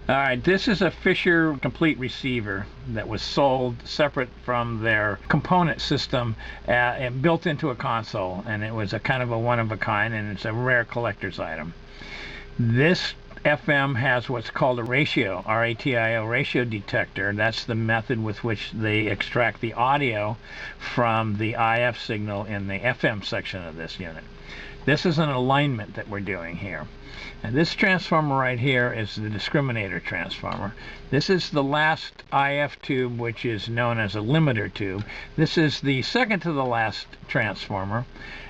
All right, this is a Fisher complete receiver that was sold separate from their component system and built into a console, and it was a kind of a one of a kind, and it's a rare collector's item. This FM has what's called a ratio, RATIO ratio detector. That's the method with which they extract the audio from the IF signal in the FM section of this unit. This is an alignment that we're doing here. And this transformer right here is the discriminator transformer. This is the last IF tube, which is known as a limiter tube. This is the second to the last transformer.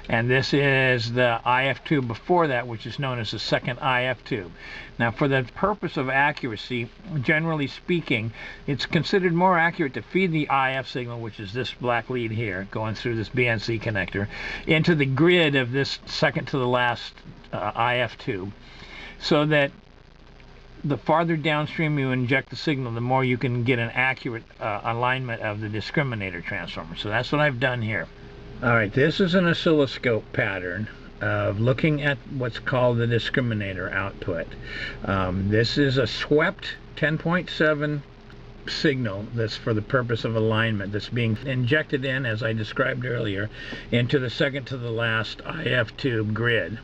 And this is the IF tube before that, which is known as the second IF tube. Now, for the purpose of accuracy, generally speaking, it's considered more accurate to feed the IF signal, which is this black lead here, going through this BNC connector, into the grid of this second to the last IF tube, so that the farther downstream you inject the signal, the more you can get an accurate alignment of the discriminator transformer. So that's what I've done here. All right, this is an oscilloscope pattern of looking at what's called the discriminator output. This is a swept 10.7 signal that's for the purpose of alignment, that's being injected in, as I described earlier, into the second to the last IF tube grid.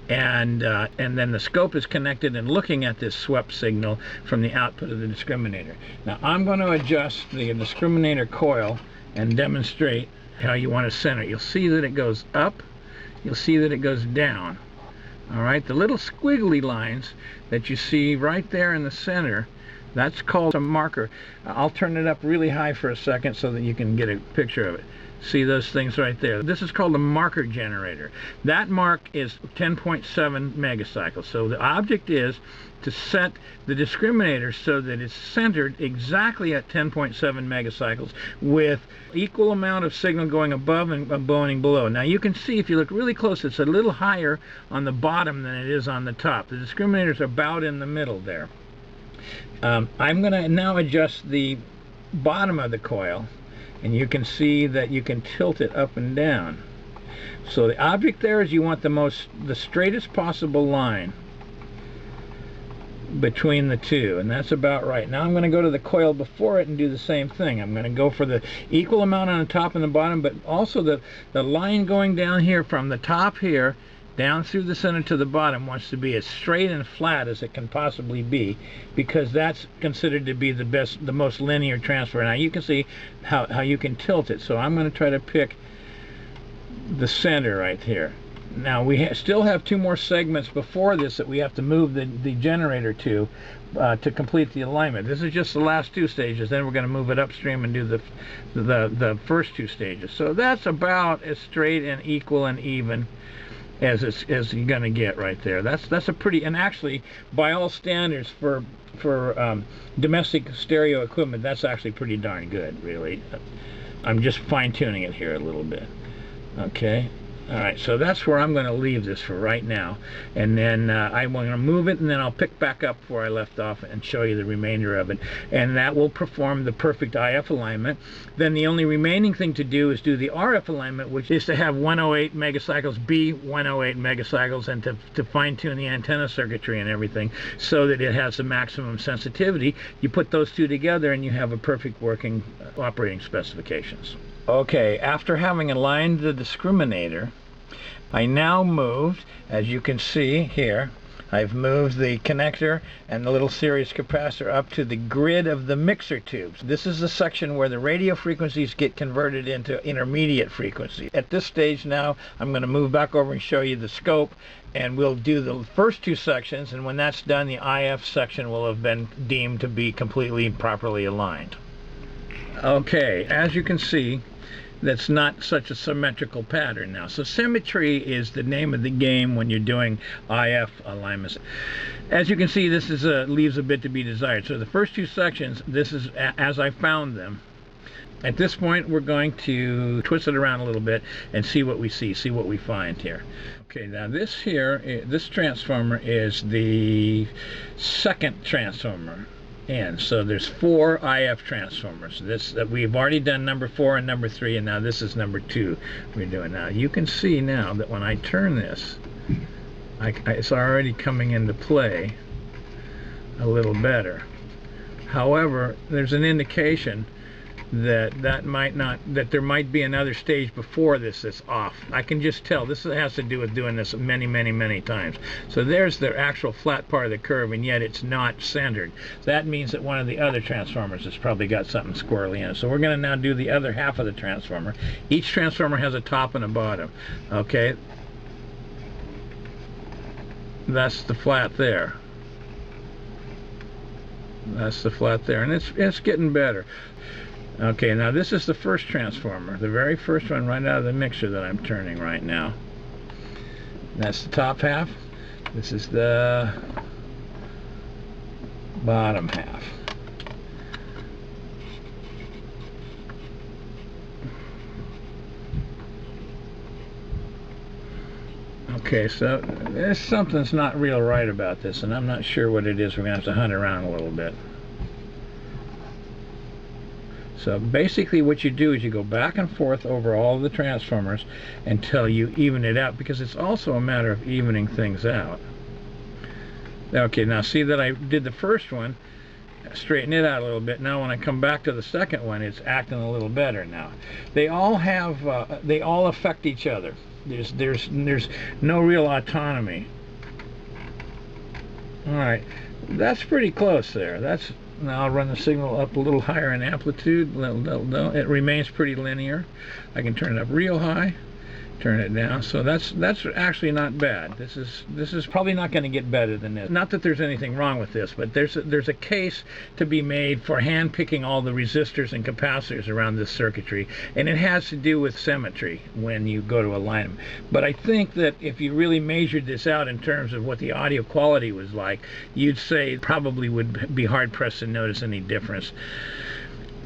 And then the scope is connected and looking at this swept signal from the output of the discriminator. Now I'm going to adjust the discriminator coil and demonstrate how you want to center it. You'll see that it goes up, you'll see that it goes down. All right, the little squiggly lines that you see right there in the center, that's called a marker. I'll turn it up really high for a second so that you can get a picture of it. See those things right there? This is called a marker generator. That mark is 10.7 megacycles. So the object is to set the discriminator so that it's centered exactly at 10.7 megacycles with equal amount of signal going above and below. Now you can see, if you look really close, it's a little higher on the bottom than it is on the top. The discriminator's about in the middle there. I'm going to now adjust the bottom of the coil, and you can see that you can tilt it up and down. So the object there is you want the straightest possible line between the two, and that's about right. Now I'm going to go to the coil before it and do the same thing. I'm going to go for the equal amount on the top and the bottom, but also the line going down here from the top here down through the center to the bottom wants to be as straight and flat as it can possibly be, because that's considered to be the most linear transfer. Now you can see how you can tilt it. So I'm going to try to pick the center right here. Now we still have two more segments before this that we have to move the generator to complete the alignment. This is just the last two stages. Then we're going to move it upstream and do the first two stages. So that's about as straight and equal and even as you're going to get right there. That's a pretty, and actually by all standards for domestic stereo equipment, that's actually pretty darn good, really. I'm just fine-tuning it here a little bit. Okay. All right, so that's where I'm going to leave this for right now, and then I'm going to move it, and then I'll pick back up where I left off and show you the remainder of it, and that will perform the perfect IF alignment. Then the only remaining thing to do is do the RF alignment, which is to have 108 megacycles be 108 megacycles, and to fine-tune the antenna circuitry and everything so that it has the maximum sensitivity. You put those two together and you have a perfect working operating specifications. Okay, after having aligned the discriminator, I now moved, as you can see here, I've moved the connector and the little series capacitor up to the grid of the mixer tubes. This is the section where the radio frequencies get converted into intermediate frequency. At this stage now, I'm going to move back over and show you the scope, and we'll do the first two sections, and when that's done, the IF section will have been deemed to be completely properly aligned. Okay, as you can see, that's not such a symmetrical pattern now. So symmetry is the name of the game when you're doing IF alignments. As you can see, this is leaves a bit to be desired. So the first two sections, this is as I found them. At this point, we're going to twist it around a little bit and see what we see what we find here. Okay, now this transformer is the second transformer. And so there's 4 IF transformers. That we've already done number 4 and number 3, and now this is number 2 we're doing now. You can see now that when I turn this, it's already coming into play. a little better. However, there's an indication that there might be another stage before this that's off. I can just tell this has to do with doing this many times. So there's the actual flat part of the curve, and yet it's not centered. That means that one of the other transformers has probably got something squirrely in it. So we're going to now do the other half of the transformer. Each transformer has a top and a bottom. Okay, that's the flat there. That's the flat there, and it's getting better. Okay, now this is the first transformer, the very first one right out of the mixer that I'm turning right now. That's the top half. This is the bottom half. Okay, so there's something's not real right about this, and I'm not sure what it is. We're going to have to hunt around a little bit. So basically what you do is you go back and forth over all of the transformers until you even it out, because it's also a matter of evening things out. Okay, now see that I did the first one, straighten it out a little bit. Now when I come back to the second one, it's acting a little better now. They all have, they all affect each other. There's no real autonomy. All right, that's pretty close there. Now I'll run the signal up a little higher in amplitude. It remains pretty linear. I can turn it up real high, turn it down. So that's actually not bad. This is probably not going to get better than this. Not that there's anything wrong with this, but there's a case to be made for hand picking all the resistors and capacitors around this circuitry, and it has to do with symmetry when you go to align them. But I think that if you really measured this out in terms of what the audio quality was like, you'd say probably would be hard pressed to notice any difference.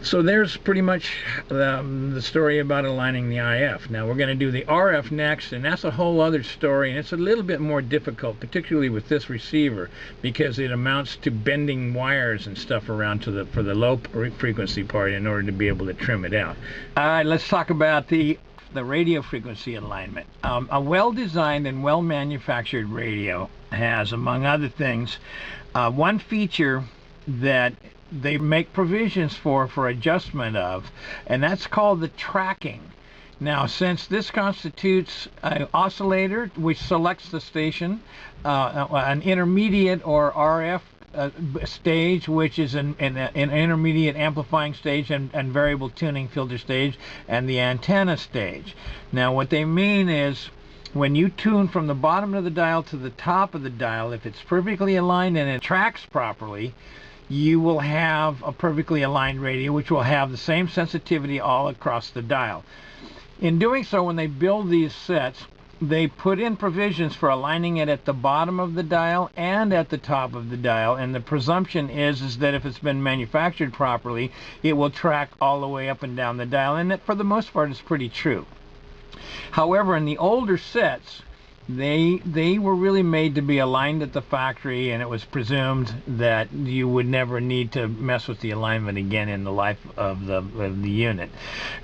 So there's pretty much the story about aligning the IF. Now we're going to do the RF next, and that's a whole other story, and it's a little bit more difficult, particularly with this receiver, because it amounts to bending wires and stuff around for the low frequency part in order to be able to trim it out. All right, let's talk about the radio frequency alignment. A well-designed and well-manufactured radio has, among other things, one feature that they make provisions for adjustment of, and that's called the tracking. Now, since this constitutes an oscillator which selects the station, an intermediate or RF stage, which is an intermediate amplifying stage and variable tuning filter stage, and the antenna stage. Now what they mean is, when you tune from the bottom of the dial to the top of the dial, if it's perfectly aligned and it tracks properly, you will have a perfectly aligned radio which will have the same sensitivity all across the dial. In doing so, when they build these sets, they put in provisions for aligning it at the bottom of the dial and at the top of the dial, and the presumption is that if it's been manufactured properly, it will track all the way up and down the dial, and that for the most part is pretty true. However, in the older sets, they were really made to be aligned at the factory, and it was presumed that you would never need to mess with the alignment again in the life of the unit.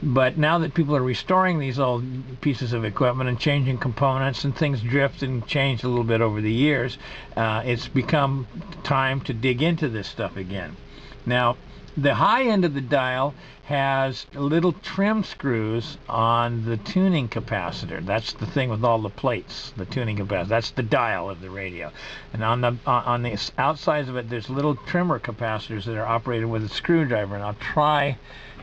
But now that people are restoring these old pieces of equipment and changing components, and things drift and change a little bit over the years, it's become time to dig into this stuff again. Now, the high end of the dial has little trim screws on the tuning capacitor. That's the thing with all the plates, the tuning capacitor. That's the dial of the radio. And on the outsides of it, there's little trimmer capacitors that are operated with a screwdriver. And I'll try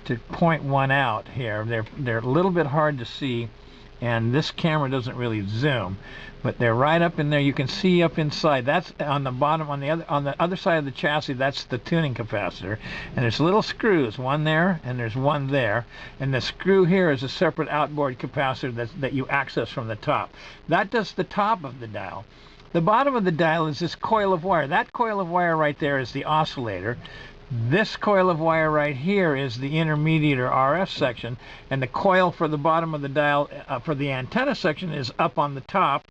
to point one out here. They're a little bit hard to see, and this camera doesn't really zoom, but they're right up in there. You can see up inside. That's on the bottom, on the other side of the chassis. That's the tuning capacitor, and there's little screws, one there and there's one there, and the screw here is a separate outboard capacitor that you access from the top. That does the top of the dial. The bottom of the dial is this coil of wire. That coil of wire right there is the oscillator. This coil of wire right here is the intermediate or RF section, and the coil for the bottom of the dial for the antenna section is up on the top.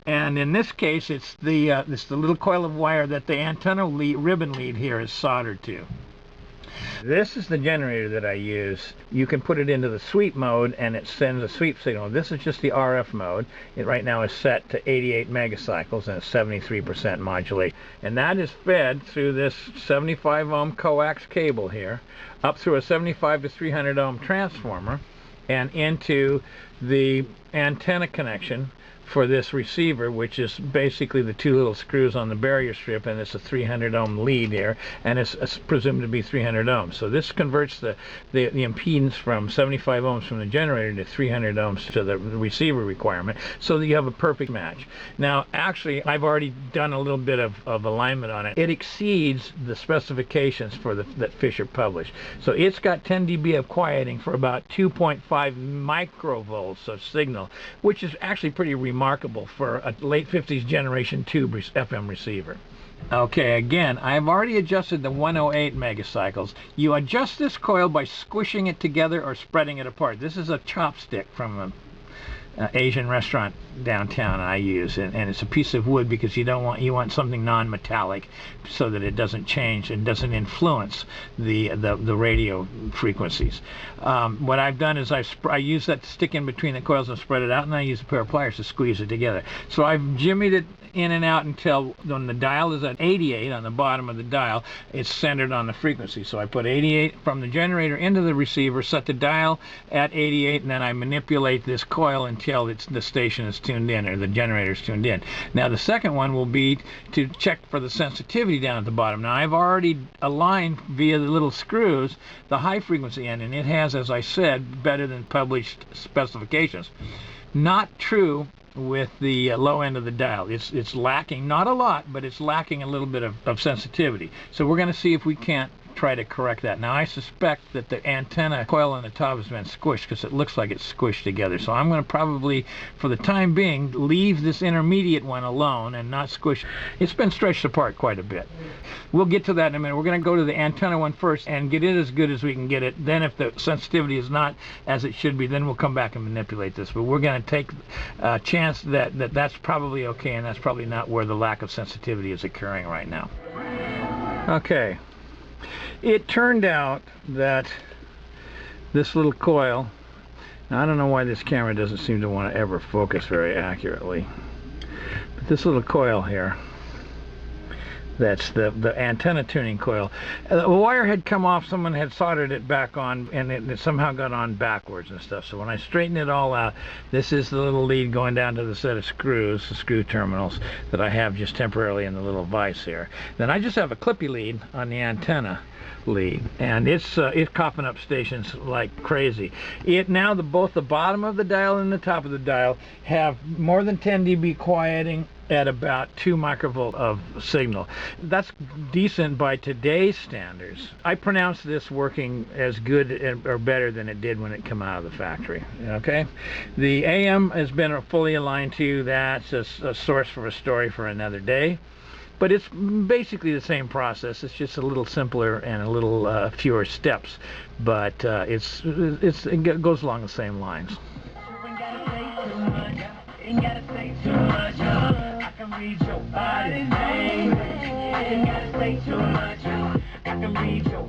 And in this case, it's the little coil of wire that the antenna ribbon lead here is soldered to. This is the generator that I use. You can put it into the sweep mode and it sends a sweep signal. This is just the RF mode. It right now is set to 88 megacycles and it's 73% modulate. And that is fed through this 75 ohm coax cable here, up through a 75 to 300 ohm transformer, and into the antenna connection for this receiver, which is basically the two little screws on the barrier strip, and it's a 300 ohm lead here, and it's presumed to be 300 ohms. So this converts the impedance from 75 ohms from the generator to 300 ohms to the receiver requirement, so that you have a perfect match. Now, actually, I've already done a little bit of alignment on it. It exceeds the specifications for that Fisher published. So it's got 10 dB of quieting for about 2.5 microvolts of signal, which is actually pretty remarkable for a late 50s generation tube FM receiver. Okay, again, I've already adjusted the 108 megacycles. You adjust this coil by squishing it together or spreading it apart. This is a chopstick from a Asian restaurant downtown I use, and it's a piece of wood because you want something non-metallic so that it doesn't change and doesn't influence the radio frequencies. What I've done is I use that stick in between the coils and spread it out, and I use a pair of pliers to squeeze it together. So I've jimmied it in and out until when the dial is at 88 on the bottom of the dial, it's centered on the frequency. So I put 88 from the generator into the receiver, set the dial at 88, and then I manipulate this coil until the station is tuned in, or the generator is tuned in. Now the second one will be to check for the sensitivity down at the bottom. Now I've already aligned via the little screws the high frequency end, and it has, as I said, better than published specifications. Not true with the low end of the dial. It's lacking, not a lot, but it's lacking a little bit of sensitivity. So we're going to see if we can't try to correct that. Now I suspect that the antenna coil on the top has been squished because it looks like it's squished together. So I'm going to probably, for the time being, leave this intermediate one alone and not squish. It's been stretched apart quite a bit. We'll get to that in a minute. We're going to go to the antenna one first and get it as good as we can get it. Then if the sensitivity is not as it should be, then we'll come back and manipulate this. But we're going to take a chance that that's probably okay, and that's probably not where the lack of sensitivity is occurring right now. Okay. It turned out that this little coil, now I don't know why this camera doesn't seem to want to ever focus very accurately, but this little coil here, that's the antenna tuning coil. The wire had come off, someone had soldered it back on, and it somehow got on backwards and stuff. So when I straighten it all out, this is the little lead going down to the set of screws, the screw terminals that I have just temporarily in the little vise here. Then I just have a clippy lead on the antenna lead, and it's coughing up stations like crazy. Now both the bottom of the dial and the top of the dial have more than 10 dB quieting at about 2 microvolt of signal. That's decent by today's standards. I pronounce this working as good or better than it did when it came out of the factory. Okay, the AM has been fully aligned to. That's a source for a story for another day. But it's basically the same process. It's just a little simpler and a little fewer steps, but it goes along the same lines. Ain't gotta say too much, I can read your body language. Ain't gotta say too much, I can read your